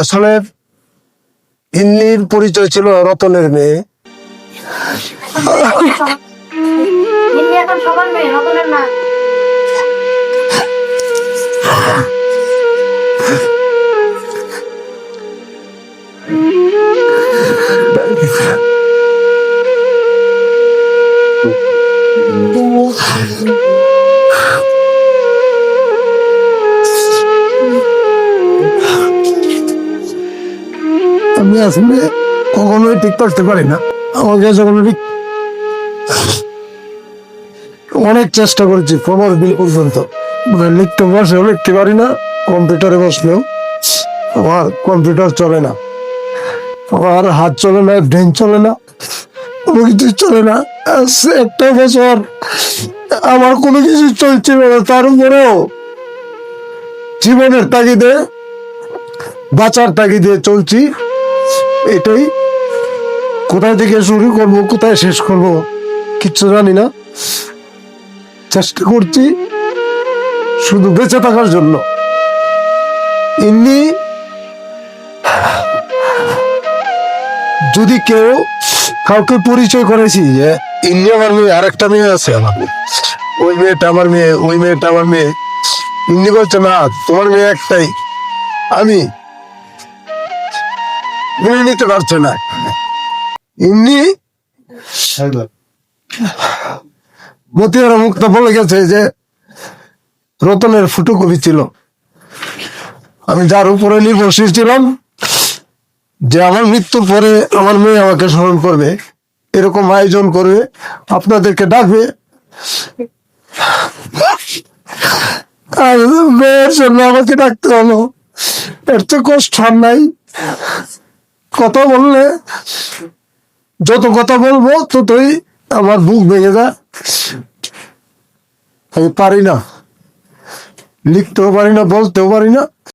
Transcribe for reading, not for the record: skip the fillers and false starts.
আসলে ইন্নির পরিচয় ছিল রতনের মেয়ে। হিন্দি এখন সবার মেয়ে, রতনের না। আমি আসলে কখনোই ঠিক করতে পারি না। আমাকে যখন অনেক চেষ্টা করেছি প্রমাণ বিল পর্যন্ত, মানে লিখতে বসেও লিখতে পারি না, কম্পিউটারে বসলেও আমার কম্পিউটার চলে না, আমার হাত চলে না, ব্রেন চলে না, কোনো কিছু চলে না। একটা বছর আমার কোনো কিছু চলছিল না, তার উপরেও জীবনের তাগিদে, বাঁচার তাগিদে চলছি। এটাই, কোথায় থেকে শুরু করবো, কোথায় শেষ করবো কিচ্ছু জানি না। চেষ্টা করছি শুধু বেঁচে থাকার জন্য। এমনি যদি কেউ কাউকে পরিচয় করেছি যে ইন্নি আমার মেয়ে, আর একটা মেয়ে আছে আমার, ওই মেয়েটা আমার মেয়ে, ওই মেয়েটা আমার মেয়ে, ইন্নি বলছে না তোমার মেয়ে একটাই, আমি মেনে নিতে পারছে না। এমনি মতিয়ার মুক্তা বলে গেছে যে রতনের ফটোকপি ছিল, আমি যার উপরে নির্ভরশীল ছিলাম যে আমার মৃত্যুর পরে আমার মেয়ে আমাকে স্মরণ করবে, এরকম আয়োজন করবে, আপনাদেরকে ডাকবে, আর মেয়ের জন্য আমাকে ডাকতে হলো। এর তো কষ্ট আর নাই। কথা বললে, যত কথা বলবো ততই আমার বুক ভেঙে যায়। আমি পারি না, লিখতেও পারি না, বলতেও পারি না।